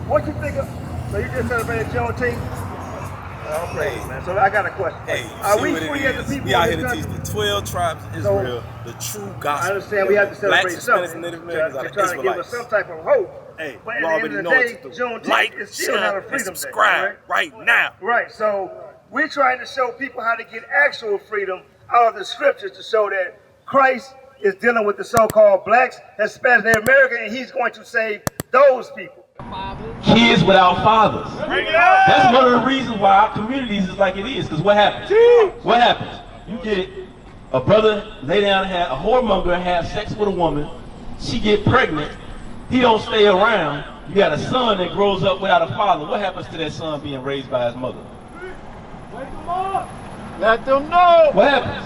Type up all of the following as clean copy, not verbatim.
What you think of? So you just celebrated Juneteenth? Oh, praise, man. So I got a question. Hey, are we free as a people? We out here to teach the 12 tribes of Israel the true gospel. I understand we have to celebrate something Native Americans to are try to give us some type of hope. Hey, but you already know what to do. Juneteenth is still not a freedom day. Subscribe right now. Right. So we're trying to show people how to get actual freedom out of the scriptures to show that Christ is dealing with the so-called blacks, Hispanics, Native American, and he's going to save those people. Kids without fathers. That's one of the reasons why our communities is like it is. Because what happens? What happens? You get a brother lay down and have a whoremonger and have sex with a woman. She get pregnant. He don't stay around. You got a son that grows up without a father. What happens to that son being raised by his mother? Wake them up. Let them know. What happens?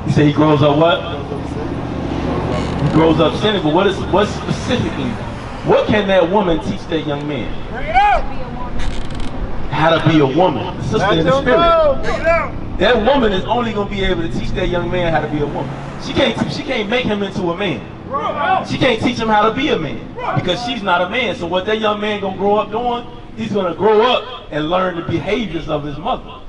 You say he grows up what? He grows up sinning, but what specifically, what can that woman teach that young man? Bring it out. How to be a woman. The sister in the spirit. Bring it out. That woman is only going to be able to teach that young man how to be a woman. She can't make him into a man. She can't teach him how to be a man because she's not a man. So what that young man going to grow up doing, he's going to grow up and learn the behaviors of his mother.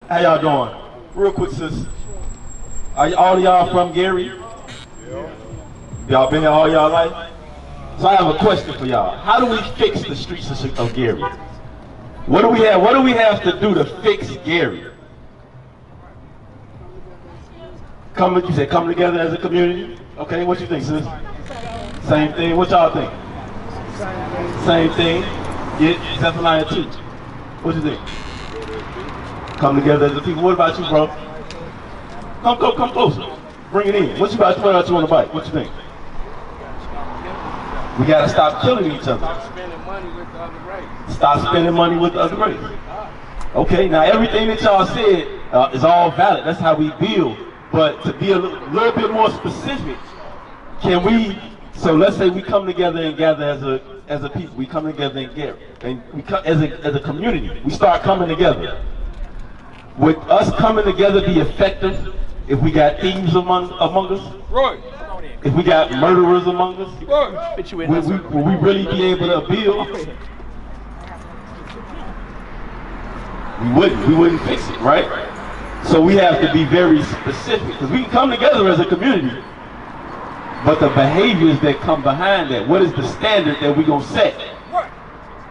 How y'all doing? Real quick, sis. Are all y'all from Gary? Yeah. Y'all been here all y'all life? So I have a question for y'all. How do we fix the streets of Gary? What do we have to do to fix Gary? You said come together as a community? Okay, what you think, sis? Same thing. What y'all think? Same thing. Get Zephaniah 2. What you think? Come together as a people. What about you, bro? Come closer. Bring it in. What you about you on the bike? What you think? We gotta stop killing each other. Stop spending money with the other race. Stop spending money with the other race. Okay, now everything that y'all said is all valid. That's how we build. But to be a little bit more specific, can we? So let's say we come together and gather as a people. We come together and gather, and we come as a community. We start coming together. Would us coming together be effective if we got thieves among us? Right. If we got murderers among us? Right. Will we really be able to build? We wouldn't fix it, right? So we have to be very specific, because we can come together as a community, but the behaviors that come behind that, what is the standard that we're going to set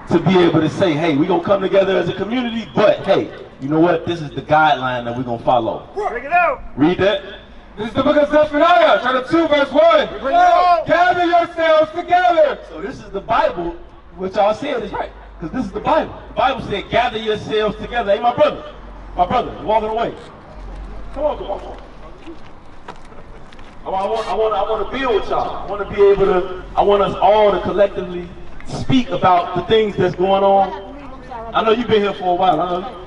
to be able to say, hey, we're going to come together as a community, but hey, you know what? This is the guideline that we're going to follow. Bring it out. Read that. This is the book of Semachiah, chapter 2, verse 1. Bring it out. Gather yourselves together. So this is the Bible, which y'all said is right, because this is the Bible. The Bible said, gather yourselves together. Hey, my brother, walking away. Come on. I want to build with y'all. I want us all to collectively speak about the things that's going on. I know you've been here for a while. I know.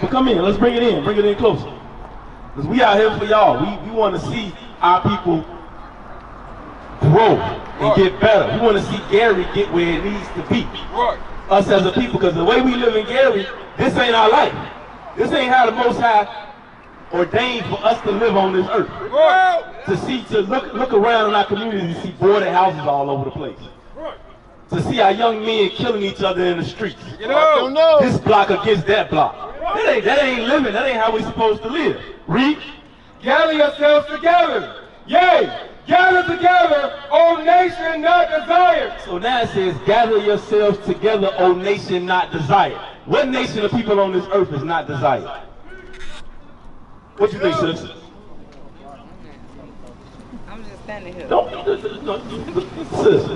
But come in, let's bring it in closer. Because we out here for y'all. We want to see our people grow and get better. We want to see Gary get where it needs to be. Us as a people, because the way we live in Gary, this ain't our life. This ain't how the Most High ordained for us to live on this earth. To look around in our community and see boarded houses all over the place. To see our young men killing each other in the streets. This block against that block. That ain't living. That ain't how we supposed to live. Read. Gather yourselves together. Yea, gather together, O nation not desired. So now it says, gather yourselves together, O nation not desired. What nation of people on this earth is not desired? What you think, sis? I'm just standing here. Sis,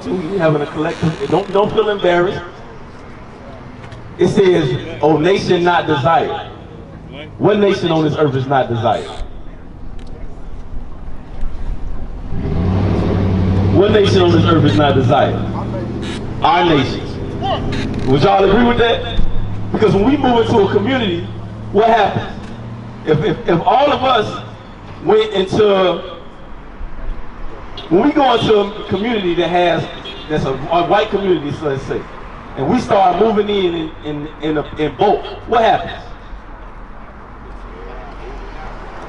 we having a collective. Don't feel embarrassed. It says, "O nation not desired." What nation on this earth is not desired? What nation on this earth is not desired? Our nation. Would y'all agree with that? Because when we move into a community, what happens? If all of us went into When we go into a community that's a white community, so let's say, and we start moving in bulk, what happens?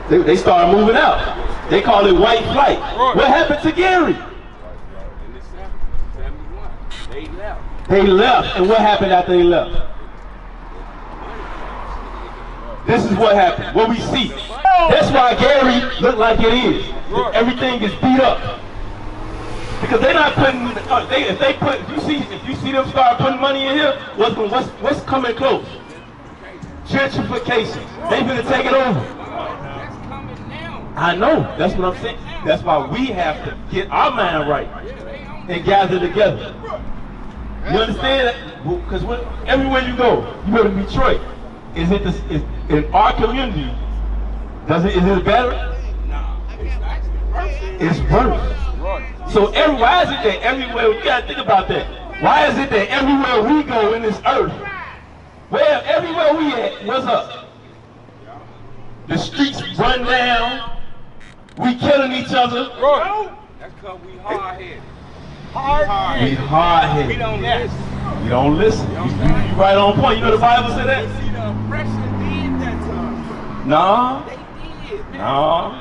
They start moving out. They call it white flight. What happened to Gary? They left, and what happened after they left? This is what happened, what we see. That's why Gary look like it is. Everything is beat up. Because they're not putting, if you see them start putting money in here, what's coming close? Gentrification. They're gonna take it over. I know, that's what I'm saying. That's why we have to get our mind right and gather together. You understand that? Because everywhere you go, you go to Detroit. Is in our community? Is it better? It's worse. So why is it that everywhere, you gotta think about that. Why is it that everywhere we go in this earth, everywhere we at, what's up? The streets run down, we killing each other. That's because we hard-headed. We hard-headed. We don't listen. You don't listen. You right on point. You know the Bible said that? See, the oppression did that time. Nah. They did. No.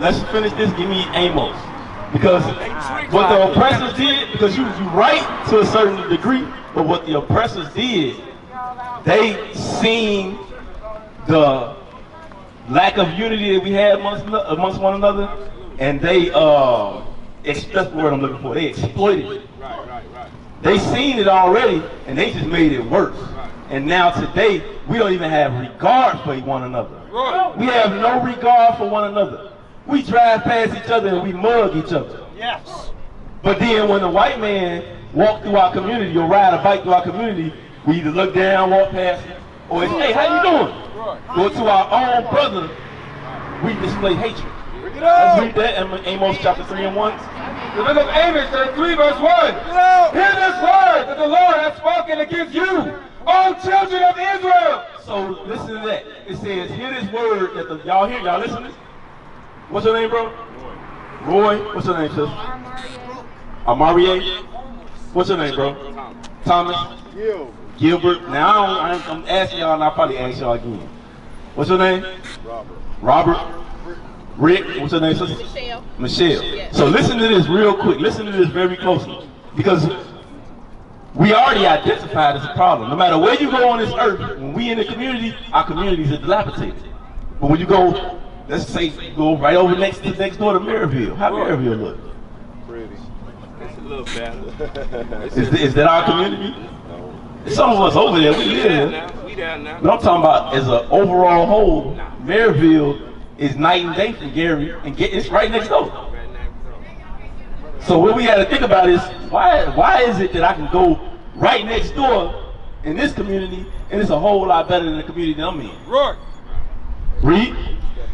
Let's finish this. Give me Amos. Because what the oppressors did, because you right to a certain degree, but what the oppressors did, they seen the lack of unity that we had amongst one another, and they that's the word I'm looking for. They exploited it. Right. They seen it already, and they just made it worse. And now today, we don't even have regard for one another. We have no regard for one another. We drive past each other and we mug each other. Yes. But then when the white man walk through our community or ride a bike through our community, we either look down, walk past him, or it's, hey, how you doing? Go to our own brother, we display hatred. Let's read that in Amos chapter 3 and 1. The book of Amos, chapter 3, verse 1. Hear this word that the Lord has spoken against you, O children of Israel. So listen to that. It says, hear this word that y'all hear. Y'all listen to this? What's your name, bro? Roy. What's your name, sis? Amarie. What's your name, bro? Thomas. Gilbert. Now I'm asking y'all, and I'll probably ask y'all again. What's your name? Robert. Rick. What's your name, sister? Michelle. Yes. So listen to this real quick. Listen to this very closely, because we already identified as a problem. No matter where you go on this earth, when we in the community, our communities are dilapidated. But when you go, let's say you go right over next door to Maryville. How Maryville look? Pretty. It's a little better. Is that our community? No. Some of us over there, we live there. We there now. But I'm talking about as an overall whole, Maryville is night and day from Gary, and it's right next door. So what we got to think about is, why is it that I can go right next door in this community, and it's a whole lot better than the community that I'm in? Right. Read.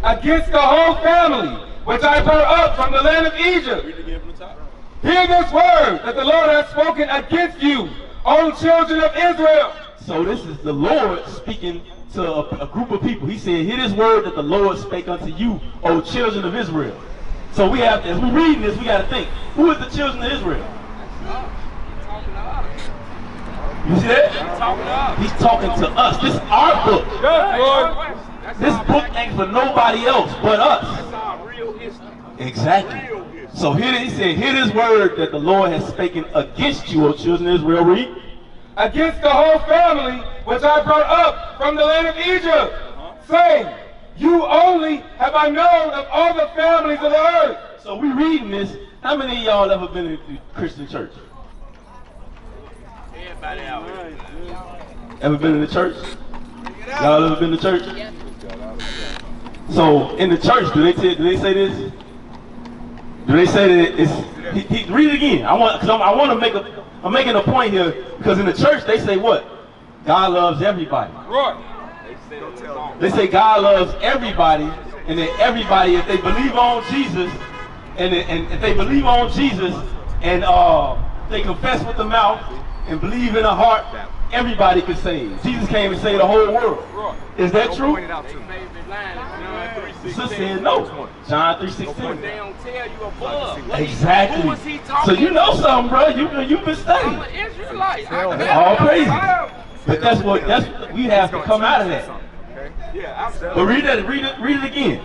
Against the whole family, which I brought up from the land of Egypt. Hear this word that the Lord has spoken against you, O children of Israel. So this is the Lord speaking to a group of people. He said, hear this word that the Lord spake unto you, O children of Israel. So we have to, as we're reading this, we got to think, who is the children of Israel? You see that? He's talking to us. This is our book. Yes, Lord. This book ain't for nobody else but us. That's our real history. Exactly. So here he said, hear this word that the Lord has spoken against you, O children of Israel. Read. Against the whole family, which I brought up from the land of Egypt, saying, you only have I known of all the families of the earth. So we reading this. How many of y'all ever been in the Christian church? Everybody out here. Ever been in the church? Y'all ever been to church? Yeah. So in the church, do they say this? Do they say that it's? Read it again. I want to make I'm making a point here, because in the church they say what? God loves everybody. Right. They say God loves everybody, and that everybody, if they believe on Jesus, and if they believe on Jesus, and they confess with the mouth and believe in the heart, everybody can save. Jesus came and saved the whole world. Is that true? Favorite line is John 3:16. sister said no. John 3:16. They don't tell you above. Exactly. Who is he talking So you know to? something, bro. You've been studying. I'm an Israelite. All praise. But that's we have to come out of that. Yeah, But read it again.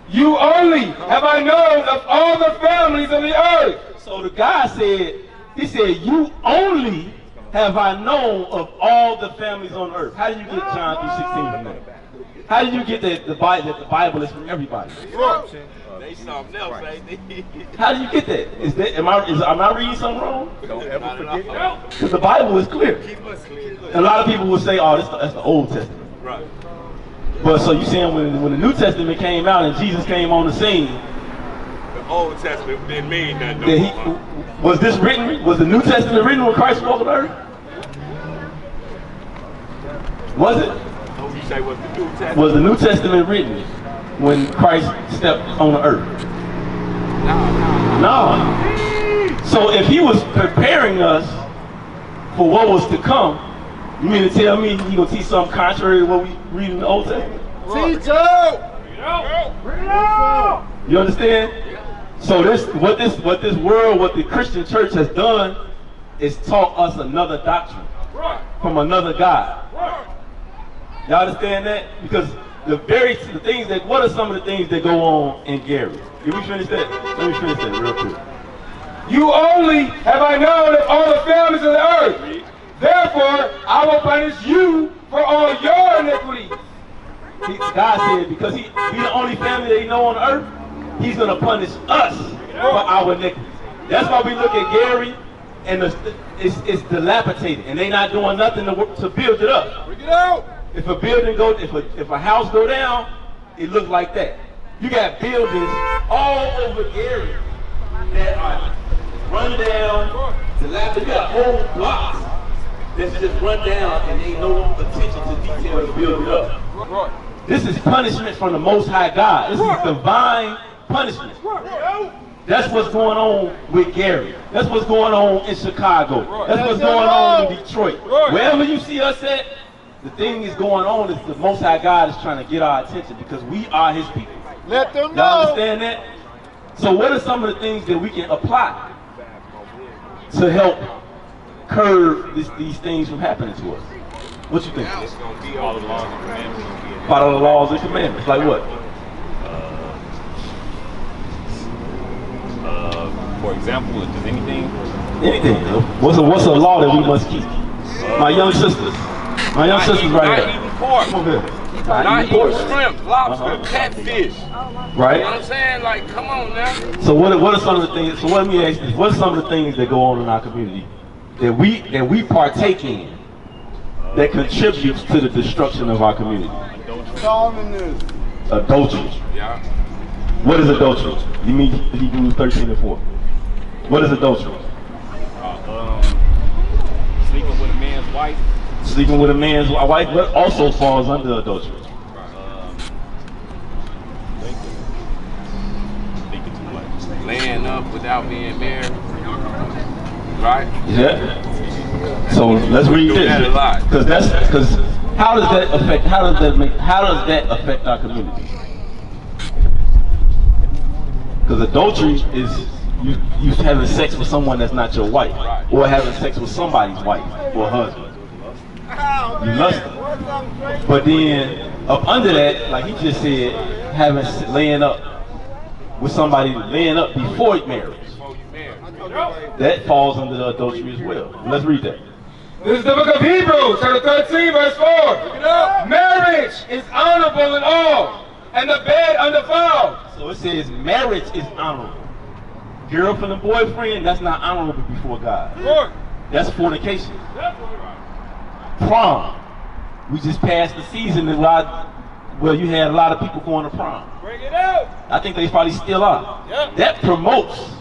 You only have I known of all the families of the earth. So the guy said, he said, you only have I known of all the families on earth. How do you get John 3:16 from that? How do you get that the Bible is from everybody? They something else, ain't they? How do you get that? Am I reading something wrong? Don't ever forget. Because the Bible is clear. A lot of people will say, oh, that's the Old Testament. Right. But so you saying when the New Testament came out and Jesus came on the scene, The Old Testament didn't mean nothing. that was this written? Was the New Testament written when Christ walked on earth? Was it? You say was the New Testament? Was the New Testament written when Christ stepped on the earth? No. So if he was preparing us for what was to come, you mean to tell me he gonna teach something contrary to what we read in the Old Testament? You understand? So what the Christian church has done is taught us another doctrine from another God. Y'all understand that? Because what are some of the things that go on in Gary? Did we finish that? Let me finish that real quick. You only have I known of all the families of the earth. Therefore, I will punish you for all your iniquities. God said because he's the only family that he know on earth, he's going to punish us for our iniquities. That's why we look at Gary and it's dilapidated and they not doing nothing to build it up. Bring it out. If a building if a house go down, it looks like that. You got buildings all over Gary that are run down, dilapidated. You got whole blocks that's just run down and ain't no attention to detail to build it up. This is punishment from the Most High God. This is divine punishment. That's what's going on with Gary. That's what's going on in Chicago. That's what's going on in Detroit. Wherever you see us at, the thing is going on is the Most High God is trying to get our attention because we are his people. Let them know. Y'all understand that? So what are some of the things that we can apply to help curb these things from happening to us? What you think? It's going to be all the laws and commandments. Follow the laws and commandments. Like what? For example, does anything? Anything. What's a law that we must keep? My young sisters. My young sisters right Not here. eating pork. Come over here. Not eating pork. eating shrimp, lobster, catfish. You know what Right? I'm saying? Like, come on now. So what are some of the things? So let me ask you: what are some of the things that go on in our community that we partake in that contributes to the destruction of our community? Adultery. Yeah. What is adultery? You mean Hebrews 13:4? What is adultery? Sleeping with a man's wife. Sleeping with a man's wife, but also falls under adultery. Thinking too much. Laying up without being married. Right? Yeah. So let's read Do this, that a lot. because how does that affect our community? Because adultery is you having sex with someone that's not your wife, or having sex with somebody's wife or husband. You lust them. But then up under that, like he just said, laying up with somebody, laying up before marriage. That falls under the adultery as well. Let's read that. This is the book of Hebrews, chapter 13, verse 4. Marriage is honorable in all, and the bed undefiled. So it says marriage is honorable. Girlfriend and boyfriend, that's not honorable before God. That's fornication. Prom. We just passed the season where you had a lot of people going to prom. Bring it out. I think they probably still are. That promotes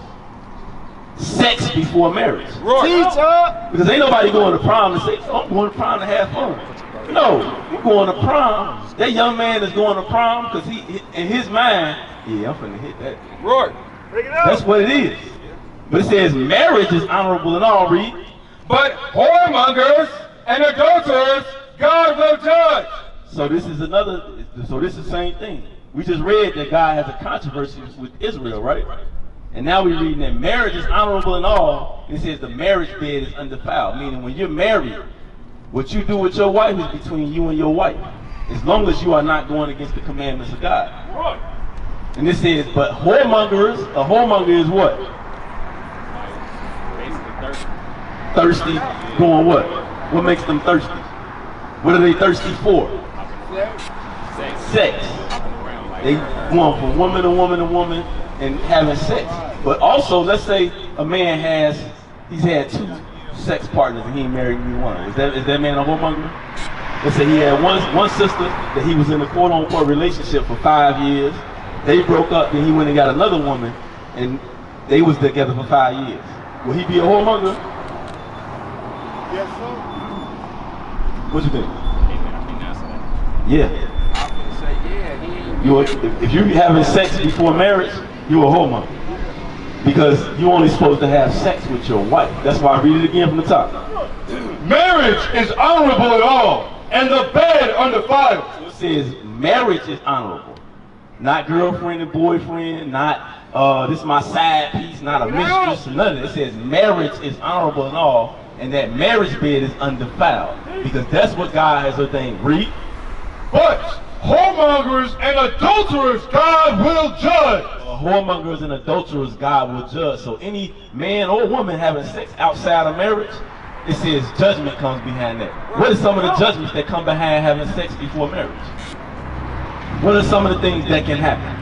sex before marriage. Because ain't nobody going to prom to say, I'm going to prom to have fun. No, you're going to prom. That young man is going to prom because he, in his mind, yeah, I'm finna hit that. Right. That's what it is. But it says marriage is honorable in all, read. But whoremongers and adulterers, God will judge. So this is the same thing. We just read that God has a controversy with Israel, right? And now we're reading that marriage is honorable in all. It says the marriage bed is undefiled, meaning when you're married, what you do with your wife is between you and your wife, as long as you are not going against the commandments of God. And this says, but whoremongers, a whoremonger is what? Basically Thirsty, going what? What makes them thirsty? What are they thirsty for? Sex. They going from woman to woman to woman and having sex. But also, let's say a man he's had 2 sex partners and he ain't married any one. Is that man a whoremonger? Let's say he had one sister that he was in a quote-unquote relationship for 5 years. They broke up, then he went and got another woman, and they was together for 5 years. Will he be a whoremonger? Yes, sir. What you think? I Yeah. would say, yeah, If you're having sex before marriage, you're a whoremonger. Because you're only supposed to have sex with your wife. That's why I read it again from the top. Marriage is honorable at all, and the bed undefiled. So it says marriage is honorable. Not girlfriend and boyfriend, not this is my side piece, not a mistress, none of it. It says marriage is honorable and all, and that marriage bed is undefiled. Because that's what God has ordained. Read. But whoremongers and adulterers God will judge. Whoremongers and adulterers God will judge. So any man or woman having sex outside of marriage, it says judgment comes behind that. What are some of the judgments that come behind having sex before marriage? What are some of the things that can happen?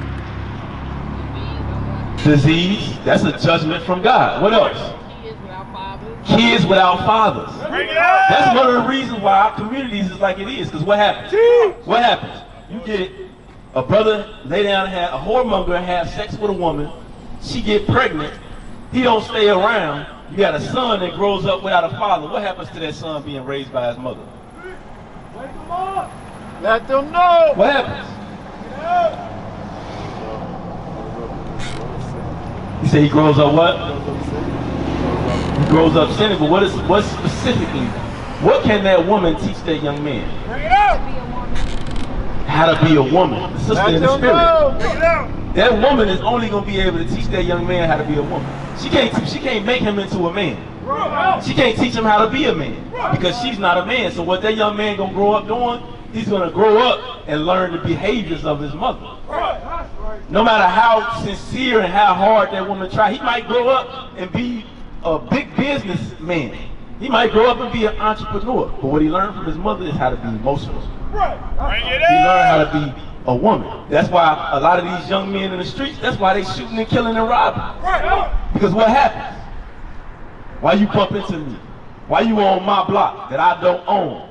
Disease, that's a judgment from God. What else? Kids without fathers. That's one of the reasons why our communities is like it is. Because what happens? What happens? You get a brother lay down and have a whoremonger and have sex with a woman. She get pregnant. He don't stay around. You got a son that grows up without a father. What happens to that son being raised by his mother? Let them know. What happens? You say he grows up what? He grows up sinning, but what specifically, what can that woman teach that young man? How to be a woman. The sister in the spirit. That woman is only going to be able to teach that young man how to be a woman. She can't make him into a man. She can't teach him how to be a man because she's not a man. So what that young man going to grow up doing, he's going to grow up and learn the behaviors of his mother. No matter how sincere and how hard that woman try, he might grow up and be a big businessman. He might grow up and be an entrepreneur. But what he learned from his mother is how to be emotional. He learned how to be a woman. That's why a lot of these young men in the streets, that's why they shooting and killing and robbing. Because what happens? Why you bump into me? Why you on my block that I don't own?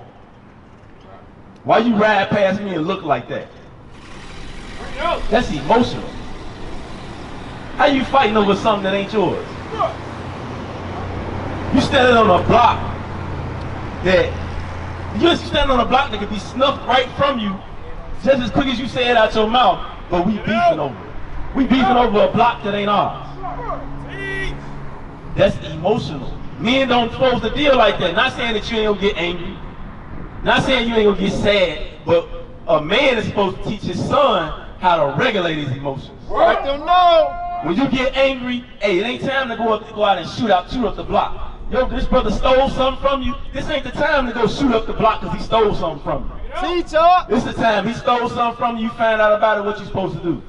Why you ride past me and look like that? That's emotional. How you fighting over something that ain't yours? You standing on a block that can be snuffed right from you just as quick as you say it out your mouth, but we beefing over it. We beefing over a block that ain't ours. That's emotional. Men don't supposed to deal like that. Not saying that you ain't gonna get angry. Not saying you ain't gonna get sad, but a man is supposed to teach his son how to regulate his emotions. Let them know. When you get angry, hey, it ain't time to go out and shoot up the block. Yo, this brother stole something from you. This ain't the time to go shoot up the block because he stole something from you. Teacher. This is the time he stole something from you. You find out about it. What you supposed to do?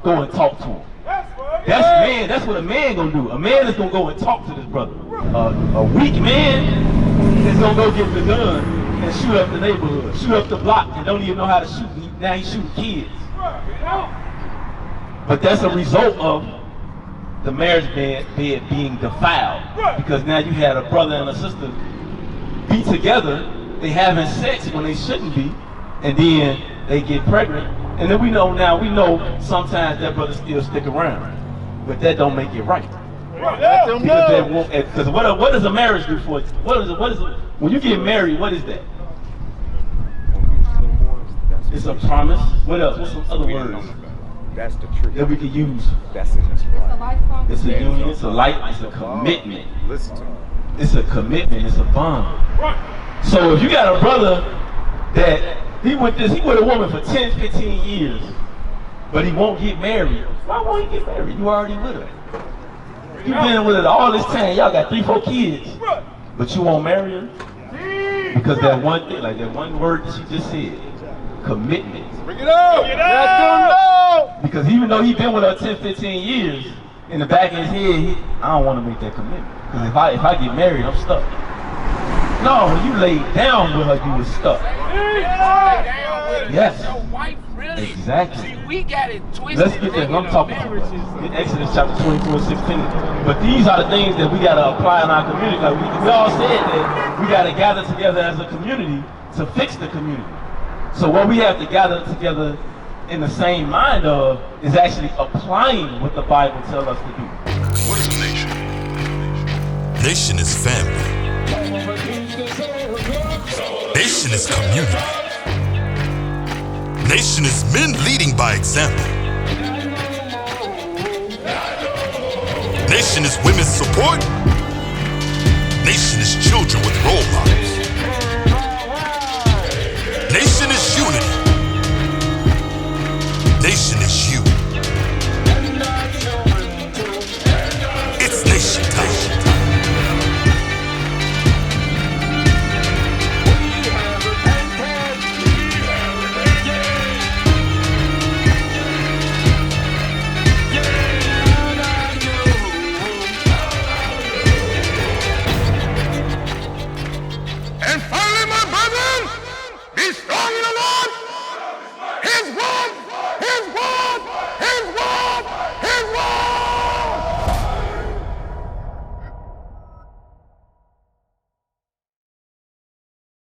Go and talk to him. That's what a man gonna do. A man is gonna go and talk to this brother. A weak man is gonna go get the gun and shoot up the neighborhood, shoot up the block, and don't even know how to shoot. Now he's shooting kids. But that's a result of the marriage bed being defiled. Because now you had a brother and a sister be together, they having sex when they shouldn't be, and then they get pregnant. And then we know sometimes that brother still stick around. But that don't make it right. Because what does a marriage do for you? When you get married, what is that? It's a promise. What else? What's some other words That's the truth. that we could use? That's in this life. It's a union, it's a light, it's a commitment. Listen to me. It's a commitment, it's a bond. So if you got a brother that He with a woman for 10, 15 years, but he won't get married. Why won't he get married? You already with her. You been with her all this time. Y'all got 3, 4 kids, but you won't marry her because that one thing, like that one word that she just said, commitment. Bring it up. Let them know. Because even though he been with her 10, 15 years, in the back of his head, I don't want to make that commitment. Because if I get married, I'm stuck. No, when you laid down with her, you was stuck. Yes. Your wife, really? Exactly. See, we got it twisted. Let's get there. I'm talking about in Exodus chapter 22 and 16. But these are the things that we got to apply in our community. Like we all said that we got to gather together as a community to fix the community. So what we have to gather together in the same mind of is actually applying what the Bible tells us to do. What is a nation? Nation is family. Nation is community. Nation is men leading by example. Nation is women's support. Nation is children with role models. Nation is unity. Nation is